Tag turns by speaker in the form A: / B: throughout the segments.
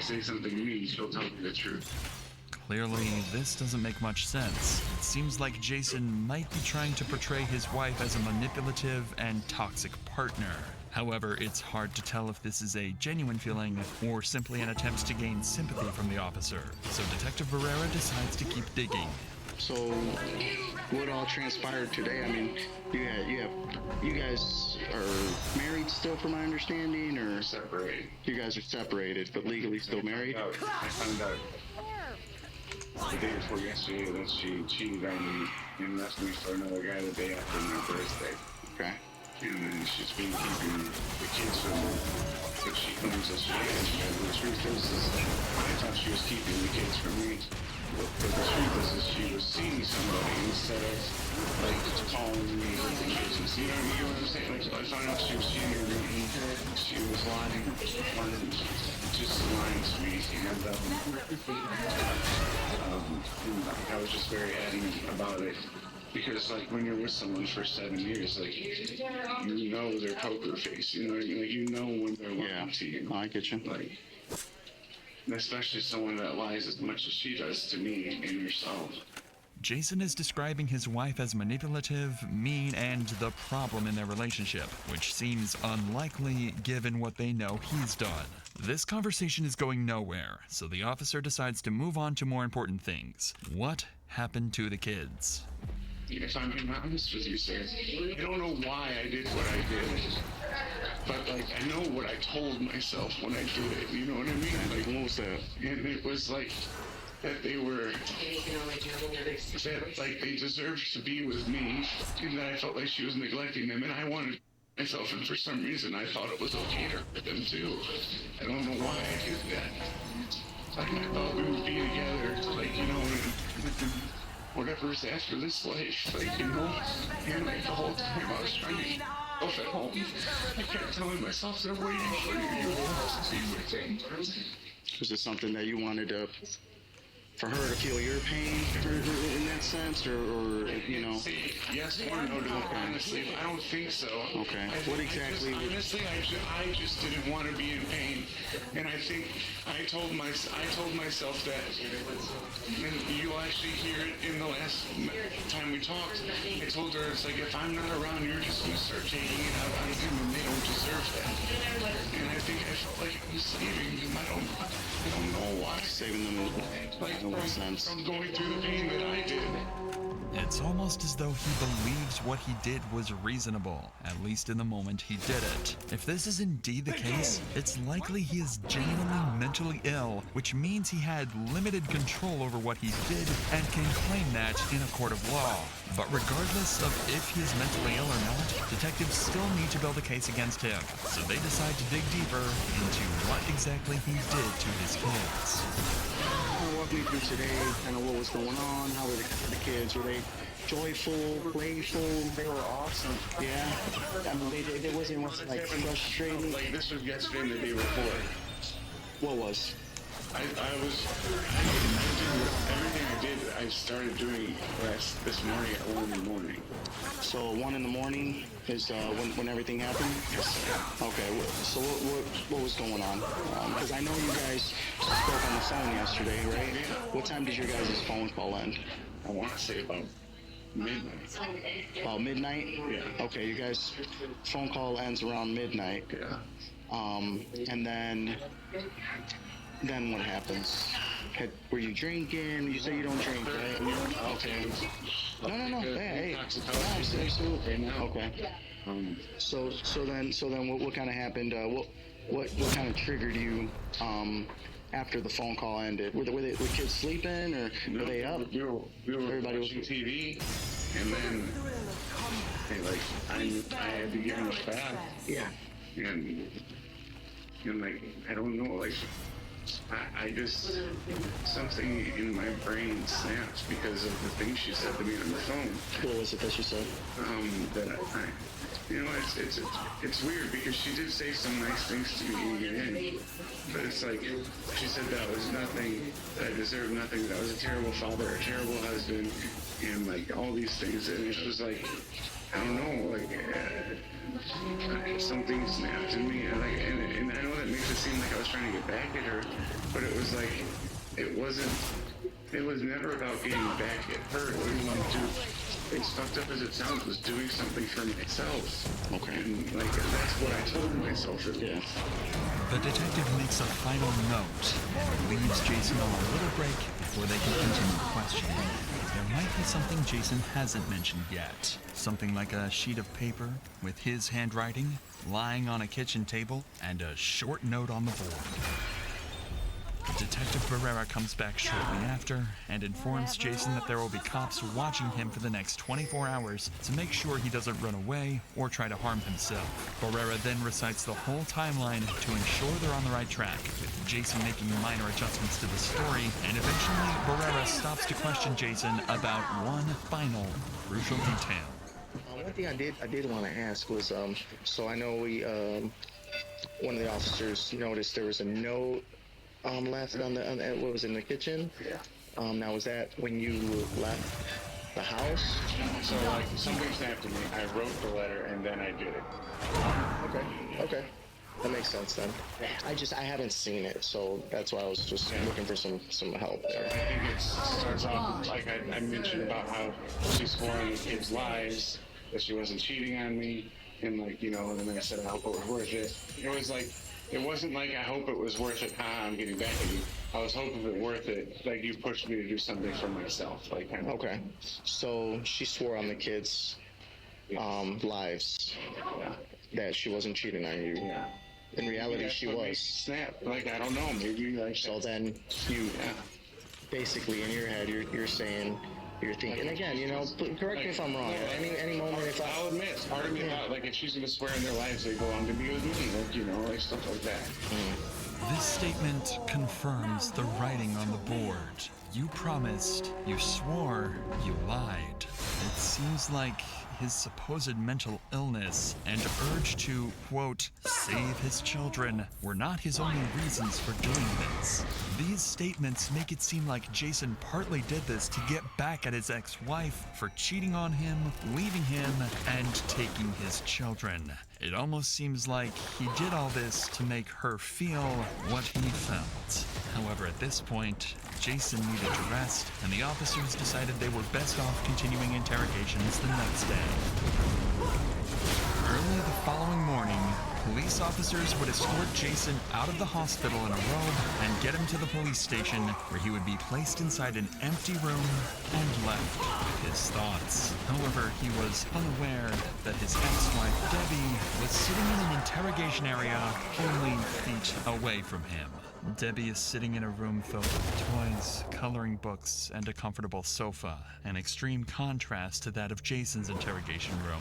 A: say something mean, she'll tell me the truth.
B: Clearly, this doesn't make much sense. It seems like Jason might be trying to portray his wife as a manipulative and toxic partner. However, it's hard to tell if this is a genuine feeling or simply an attempt to gain sympathy from the officer. So Detective Barrera decides to keep digging.
C: So, what all transpired today? I mean, you guys are married still, from my understanding, or
A: Separated.
C: you guys are separated, but legally still married?
A: I found out the day before yesterday that she cheated on me and left me for another guy the day after my birthday.
C: Okay.
A: And then she's been keeping the kids from me, but she claims that she is. And the truth is I thought she was keeping the kids from me. But the truth is she was seeing somebody instead of like calling me with the kids. You know what I'm saying? Like I found out she was cheating on me. She was lying, just lying to me, and I was just very adamant about it. Because like when you're with someone for 7 years, like you know their poker face, you know, you know when they're lying to you.
C: I get you.
A: Like, especially someone that lies as much as she does to me and yourself.
B: Jason is describing his wife as manipulative, mean, and the problem in their relationship, which seems unlikely given what they know he's done. This conversation is going nowhere, so the officer decides to move on to more important things. What happened to the kids?
A: If I'm being honest with you, sir, I don't know why I did what I did. But, like, I know what I told myself when I did it, you know what I mean? Like,
C: What was that?
A: and it was like, that they were, that, like, they deserved to be with me, and that I felt like she was neglecting them, and I wanted myself, and for some reason I thought it was okay to hurt them too. I don't know why I did that. Like, I thought we would be together, like, you know, and whatever's after this life, like, you know, and like the whole time I was trying to keep myself at home. I kept telling myself they're waiting for you to be with them.
C: Was it something that you wanted to, for her to feel your pain in that sense, or you know?
A: See, yes or no to that, honestly, I don't think so.
C: Okay. What exactly?
A: Honestly, I just didn't want to be in pain, and I think I told myself that, and you'll actually hear it in the last time we talked. I told her, it's like, if I'm not around, you're just gonna start taking it out on them, and they don't deserve that. And I think I felt like I was saving them. I don't know why.
C: Saving them
A: Like,
C: in what sense?
A: I'm going through the pain that I did.
B: It's almost as though he believes what he did was reasonable, at least in the moment he did it. If this is indeed the case, it's likely he is genuinely mentally ill, which means he had limited control over what he did and can claim that in a court of law. But regardless of if he is mentally ill or not, detectives still need to build a case against him, so they decide to dig deeper into what exactly he did to his kids.
C: Walk me through today, kind of what was going on, how were the kids, were they joyful, playful?
A: They were awesome.
C: Yeah? I mean, they wasn't like frustrating?
A: Like, this was yesterday and the day before.
C: What was?
A: I did everything I did, I started doing this morning at 1 in the morning.
C: So 1 in the morning is when everything happened? Okay, so what was going on? Because I know you guys spoke on the phone yesterday, right? What time did your guys' phone call end?
A: I want to say about midnight.
C: About midnight?
A: Yeah.
C: Okay, you guys' phone call ends around midnight.
A: Yeah.
C: And then what happens? Were you drinking? You say you don't drink, right? Okay. No. Hey. Absolutely. Okay. So then what kind of happened? What kind of triggered you after the phone call ended? Were kids sleeping, or were they up?
A: We were
C: Everybody was
A: watching TV, and then I had to give him a bath.
C: Yeah.
A: And like, I don't know, like, I just, something in my brain snapped because of the things she said to me on the phone.
C: What was it that she said?
A: That I you know, it's weird because she did say some nice things to me in the end, but it's like, she said that was nothing, that I deserved nothing, that I was a terrible father, a terrible husband, and like all these things, and it was like, I don't know, like, something snapped in me, and I know that makes it seem like I was trying to get back at her, but it was like, it wasn't, it was never about getting back at her. It was as fucked up as it sounds, was doing something for myself.
C: Okay.
A: And like, that's what I told myself it was.
B: The detective makes a final note and leaves Jason on a little break before they can continue questioning. There might be something Jason hasn't mentioned yet. Something like a sheet of paper with his handwriting lying on a kitchen table and a short note on the board. Detective Barrera comes back shortly after and informs Jason that there will be cops watching him for the next 24 hours to make sure he doesn't run away or try to harm himself. Barrera then recites the whole timeline to ensure they're on the right track, with Jason making minor adjustments to the story, and eventually Barrera stops to question Jason about one final crucial detail.
C: One thing I did want to ask was, so I know one of the officers noticed there was a note left on what was in the kitchen.
A: Yeah.
C: Now was that when you left the house?
A: So like, somebody snapped at me, I wrote the letter, and then I did it.
C: Okay. That makes sense then. I haven't seen it, so that's why I was just looking for some help there.
A: I think it starts off, like I mentioned about how she swore on the kids' lives, that she wasn't cheating on me, and like, and then I said, I hope it was worth it. It wasn't like, I hope it was worth it, I'm getting back at you. I was hoping it worth it, like you pushed me to do something for myself, like kind of.
C: Okay. So she swore on the kids' lives that she wasn't cheating on you.
A: Yeah.
C: In reality, she was.
A: Snap. Like, I don't know, maybe like.
C: So then you, basically in your head, you're saying, you're thinking, again, correct me if I'm wrong. Any moment if
A: I'll admit, part of me thought, like, if she's gonna swear in their lives, they belong to be with me, like stuff like that.
B: This statement confirms the writing on the board. You promised, you swore, you lied. It seems like his supposed mental illness and urge to, quote, save his children were not his only reasons for doing this. These statements make it seem like Jason partly did this to get back at his ex-wife for cheating on him, leaving him, and taking his children. It almost seems like he did all this to make her feel what he felt. However, at this point, Jason needed to rest, and the officers decided they were best off continuing interrogations the next day. Early the following morning, police officers would escort Jason out of the hospital in a robe and get him to the police station, where he would be placed inside an empty room and left with his thoughts. However, he was unaware that his ex-wife Debbie was sitting in an interrogation area only feet away from him. Debbie is sitting in a room filled with toys, coloring books, and a comfortable sofa, an extreme contrast to that of Jason's interrogation room.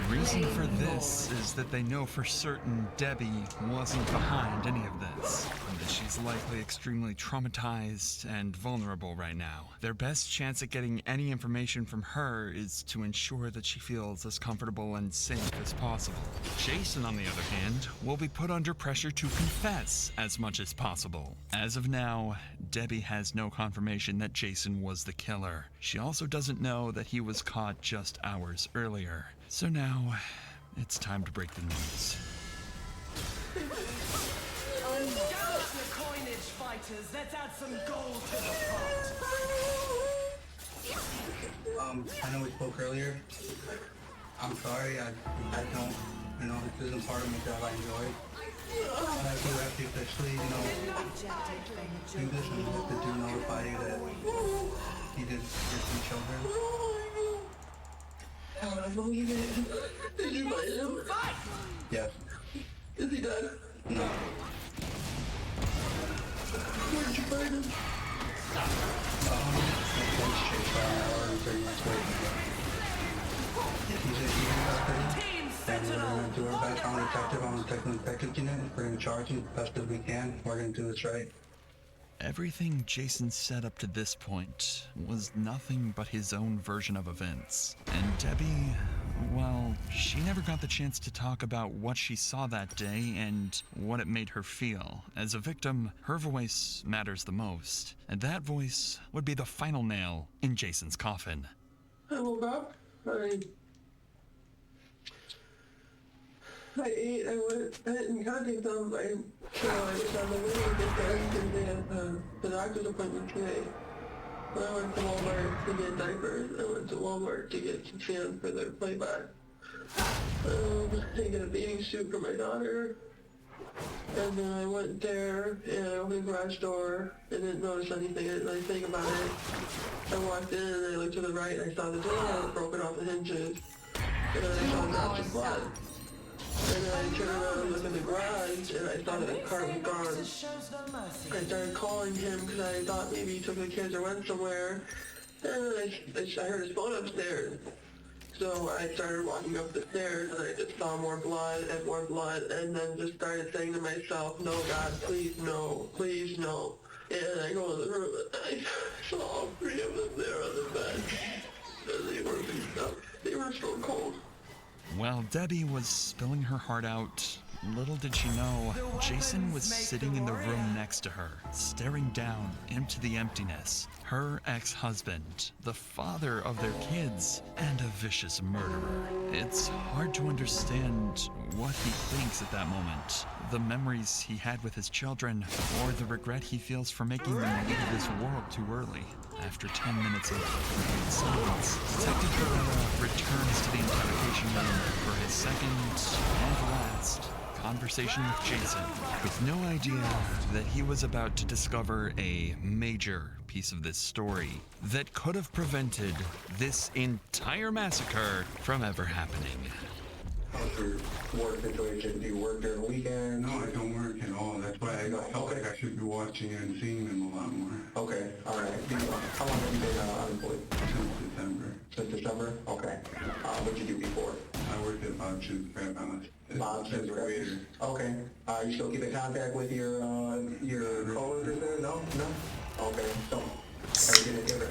B: The reason for this is that they know for certain Debbie wasn't behind any of this, and that she's likely extremely traumatized and vulnerable right now. Their best chance at getting any information from her is to ensure that she feels as comfortable and safe as possible. Jason, on the other hand, will be put under pressure to confess as much as possible. As of now, Debbie has no confirmation that Jason was the killer. She also doesn't know that he was caught just hours earlier. So now, it's time to break the news.
D: Galaxy coinage fighters, let's add some gold to the pot.
E: I know we spoke earlier. I'm sorry, I don't, this isn't part of my job I enjoy. But I do have to officially, do this and have to notify you that he did get some children.
F: How would I believe it? Did you fight him?
E: Yes.
F: Is he dead?
E: No.
F: Where'd you find him?
E: Let's chase by an hour and 30 minutes away. And we're going to do our best. I'm a detective on the detective unit. We're going to charge him as best as we can. We're going to do this right.
B: Everything Jason said up to this point was nothing but his own version of events. And Debbie, well, she never got the chance to talk about what she saw that day and what it made her feel. As a victim, her voice matters the most, and that voice would be the final nail in Jason's coffin.
F: I woke up. I ate, I didn't contact them, so I was on the way to get there, and they had the doctor's appointment today. When I went to Walmart to get diapers, I went to Walmart to get some sand for their playback. I get a bathing suit for my daughter, and then I went there, and I opened the garage door, and didn't notice anything, I didn't really think about it. I walked in, and I looked to the right, and I saw the door broken off the hinges, and then I saw drops of blood. And then I turned around and looked in the garage, and I saw that the car was gone. I started calling him because I thought maybe he took the kids or went somewhere. And then I heard his phone upstairs. So I started walking up the stairs, and I just saw more blood, and then just started saying to myself, no, God, please no, please no. And I go in the room, and I saw all three of them there on the bed. And they were beat up. They were so cold.
B: While Debbie was spilling her heart out, little did she know, Jason was sitting in the room next to her, staring down into the emptiness. Her ex-husband, the father of their kids, and a vicious murderer. It's hard to understand what he thinks at that moment. The memories he had with his children, or the regret he feels for making them leave this world too early. After 10 minutes of complete silence, Detective Barrera returns to the interrogation room for his second and last conversation with Jason, with no idea that he was about to discover a major piece of this story that could have prevented this entire massacre from ever happening.
C: How's your work situation? Do you work during the weekend?
E: No, I don't work at all. That's why I felt like I should be watching and seeing them a lot more.
C: Okay, alright. How long have you been unemployed?
E: Since December.
C: Since December? Okay. What'd you do before?
E: I worked at Bob's Crab House.
C: Bob's
E: as a waiter.
C: Okay. You still keep in contact with your coworkers there? No? No? Okay. So, are you ever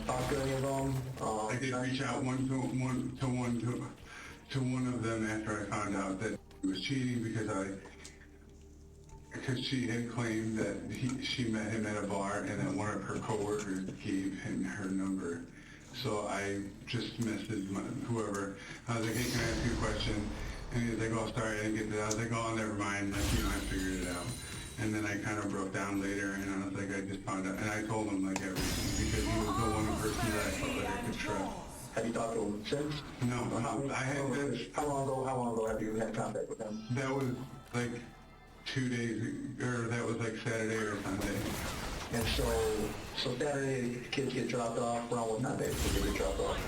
C: talk to any of them?
E: I did reach out to one of them after I found out that he was cheating because she had claimed that she met him at a bar and that one of her coworkers gave him her number. So I just messaged whoever. I was like, hey, can I ask you a question? And he was like, oh, sorry, I didn't get that. I was like, oh, never mind. Like, I figured it out. And then I kind of broke down later, and I was like, I just found out. And I told him, like, everything, because he was the one person that I felt like I could trust.
C: Have you talked to him since?
E: No, I had this.
C: How long ago have you had contact with him?
E: That was like 2 days, or that was like Saturday or Sunday.
C: And so Saturday, the kids get dropped off. Around what time did they get dropped off?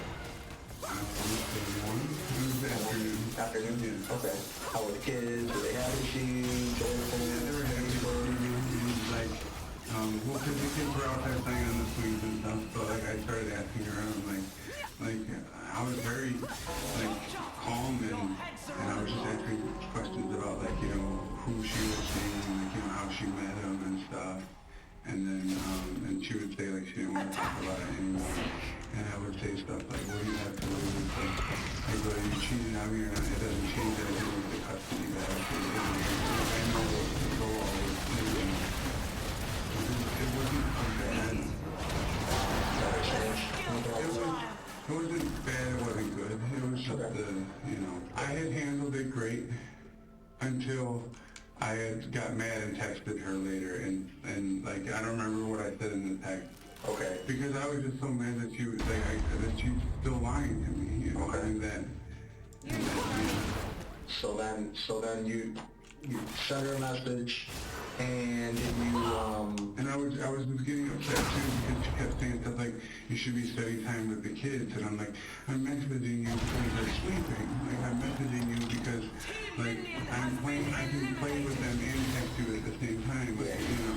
E: I want to say 1. It was the afternoon.
C: Afternoon?
E: Yeah.
C: Okay. How were the kids? Did they have issues? Joyful?
E: They were happy. Like, well, because the kids were out there playing on the swings and stuff, so like I started asking around, like I was very like calm and I was just asking questions about like, you know, who she was seeing, like, you know, how she met him and stuff. And then and she would say like she didn't want to talk about it anymore. And I would say stuff like, what do you have to lose? Like whether you cheated on me or not, it doesn't change that I didn't get the custody back. I know what control all those things. It wasn't so bad. It wasn't bad, it wasn't good. It was just you know, I had handled it great until I had got mad and texted her later, and like I don't remember what I said in the text.
C: Okay.
E: Because I was just so mad that she was like that she's still lying to me, you know,
C: Okay.
E: and that.
C: So then you sent her a message, and did you
E: And I was just getting upset too because she kept saying stuff like, you should be spending time with the kids, and I'm like, I'm messaging you because they're sleeping. Like I'm messaging you because like I can play with them and text you at the same time, like, you know.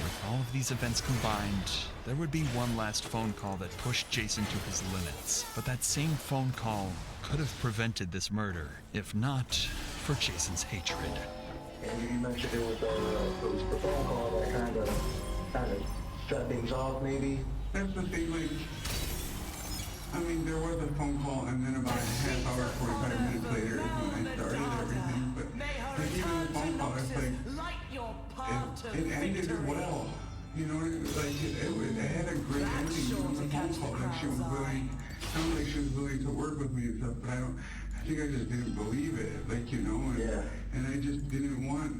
B: With all of these events combined, there would be one last phone call that pushed Jason to his limits. But that same phone call could have prevented this murder, if not for Jason's hatred.
C: And you mentioned it was the phone call that kind of set things off, maybe.
E: That's the thing, like, I mean, there was a phone call, and then about a half hour, 45 minutes later is when I started everything, but like, even the phone call, it's like, it ended well, you know, like, it had a great ending. It was a phone call, like, she was willing, sounded like she was willing to work with me and stuff, but think I just didn't believe it, like, you know, and I just didn't want,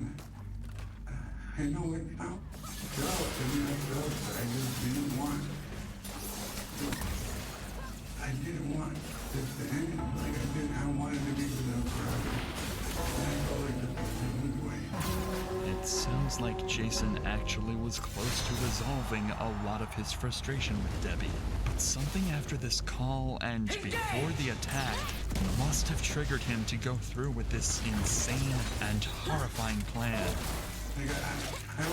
E: I know it now, I mean, I felt, but I just didn't want this to end, like, I wanted to be with them forever, and I felt like this was the only way.
B: It sounds like Jason actually was close to resolving a lot of his frustration with Debbie. But something after this call and before the attack must have triggered him to go through with this insane and horrifying plan.
E: Like, I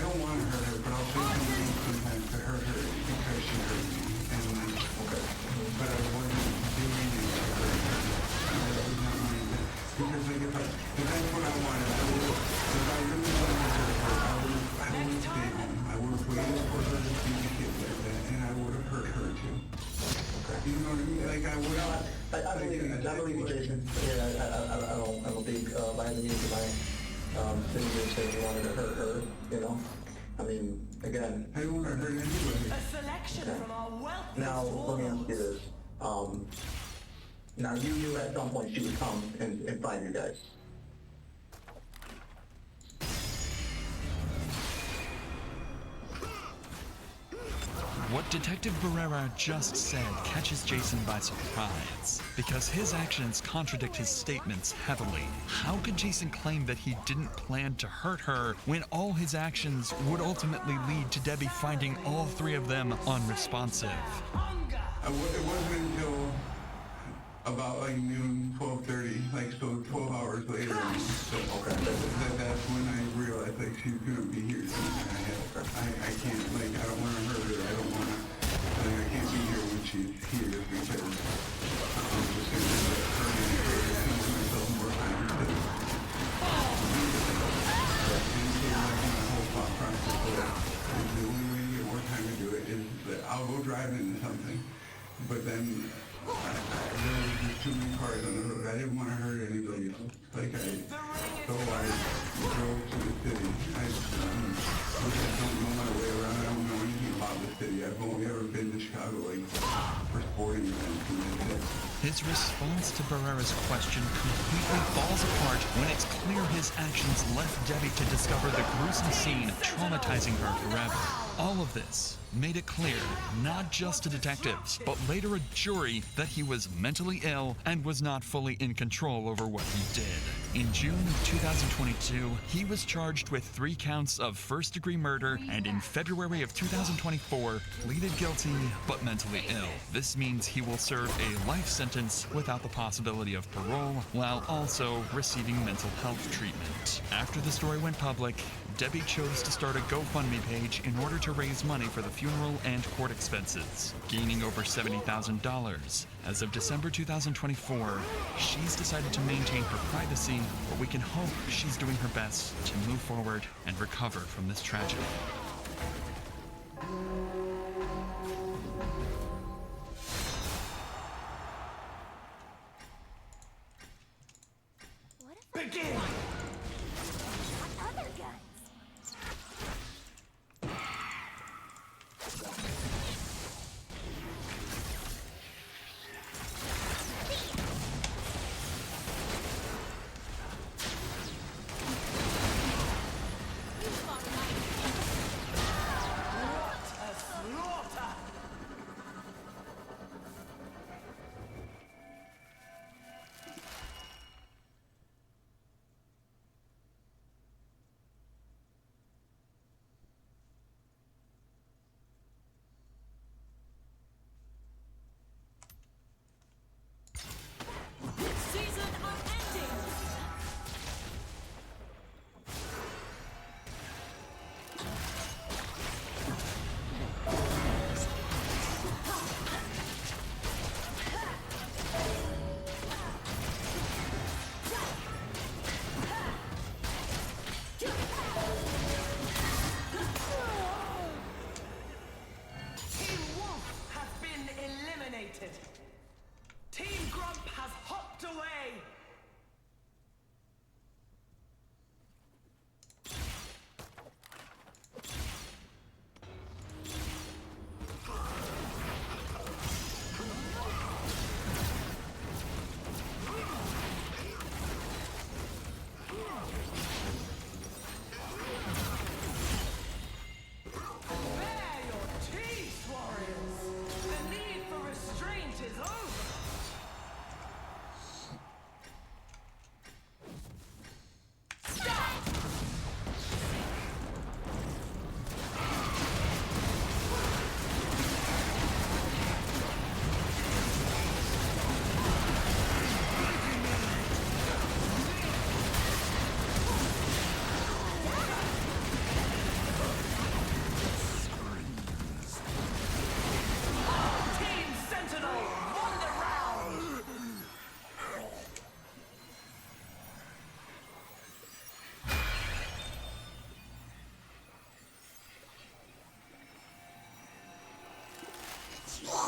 E: don't want to hurt her, but I'll say something sometimes to hurt her because she hurt me. And like, but I wasn't doing it to hurt her. That was not my intent. Because like, if that's what I wanted, if I really wanted to hurt her, I would stay home. I would have waited for her to see the kids like that, and I would have hurt her too. You know what I mean? Like, I would have...
C: I believe you, Jason. Yeah, I don't think by any means am I sitting here saying you wanted to hurt her, you know? I mean, again...
E: I don't want to hurt anybody.
D: A selection from our wealth.
C: Now, let me ask you this. Now, you knew at some point she would come and find you guys.
B: What Detective Barrera just said catches Jason by surprise, because his actions contradict his statements heavily. How could Jason claim that he didn't plan to hurt her when all his actions would ultimately lead to Debbie finding all three of them unresponsive?
E: It wasn't until about like noon, 12:30, like so 12 hours later, that's when I realized like she's gonna be here soon. I can't, like, I don't want to hurt her. I don't want to, like, I can't be here when she's here because I'm just gonna end up hurting her and give myself more time to do this. And so like my whole thought process was the only way to get more time to do it is that I'll go drive into something, but then there was just too many cars on the road. I didn't want to hurt anybody else. Like, so I drove to the city. I don't know my way around. I don't know anything about the city. I've only ever been to Chicago, like, for sporting events, and that's it.
B: His response to Barrera's question completely falls apart when it's clear his actions left Debbie to discover the gruesome scene, traumatizing her forever. All of this made it clear, not just to detectives, but later a jury, that he was mentally ill and was not fully in control over what he did. In June of 2022, he was charged with 3 counts of first-degree murder, and in February of 2024, pleaded guilty but mentally ill. This means he will serve a life sentence without the possibility of parole, while also receiving mental health treatment. After the story went public, Debbie chose to start a GoFundMe page in order to raise money for the funeral and court expenses, gaining over $70,000. As of December 2024, she's decided to maintain her privacy, but we can hope she's doing her best to move forward and recover from this tragedy.
D: Begin!
G: Other guns.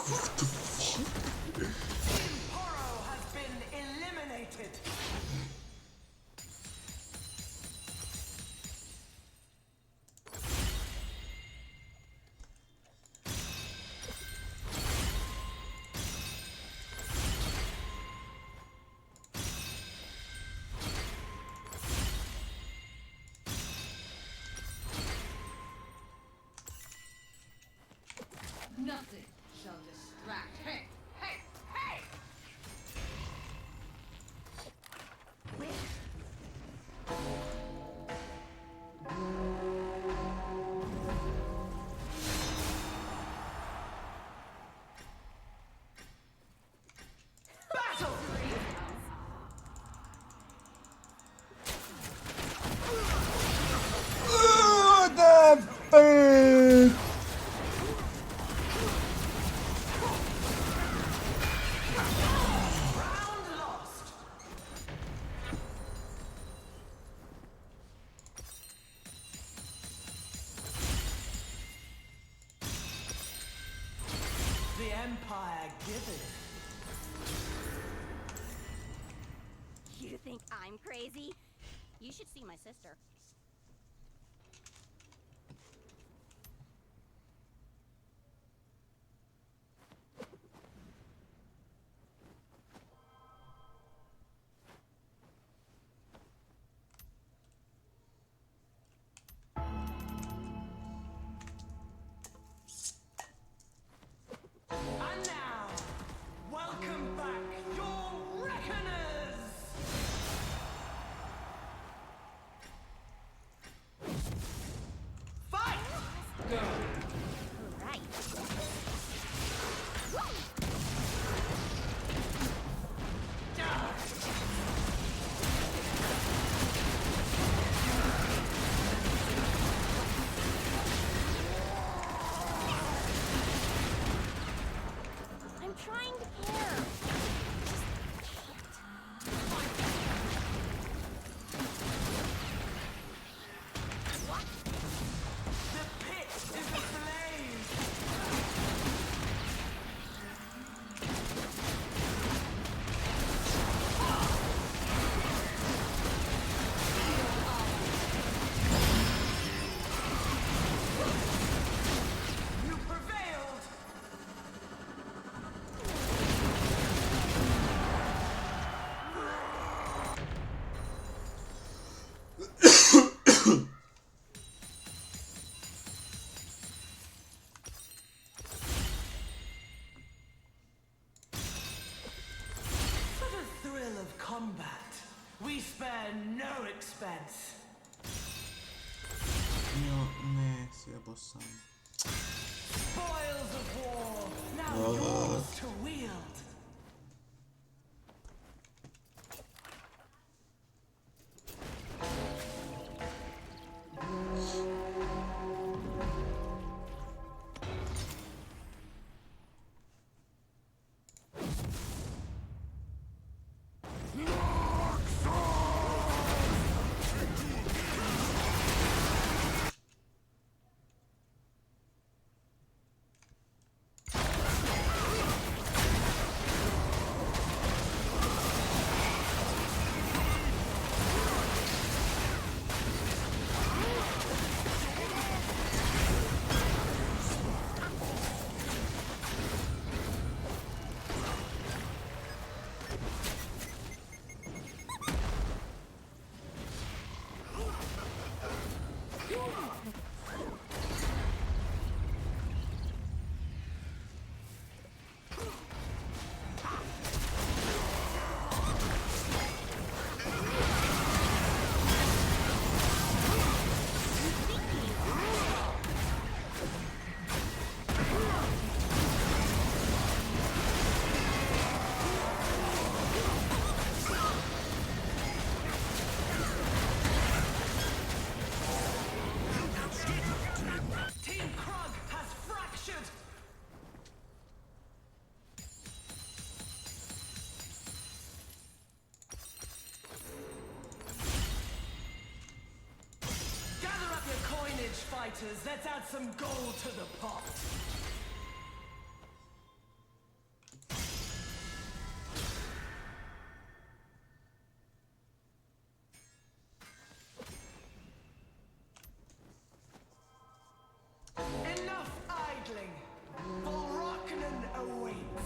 D: Poro has been eliminated.
G: Nothing shall distract. Hey, hey, hey!
D: Battle! Round lost. The Empire giveth.
H: You think I'm crazy? You should see my sister.
D: And now, welcome back, your reckoners! Fight!
H: Right. I'm trying to care.
D: The pit is aflame! You prevailed! For the thrill of combat, we spare no expense. Spoils of war, now yours to wield. Team Krug has fractured! Gather up your coinage, fighters. Let's add some gold to the pot. Enough idling! Volraknen awaits!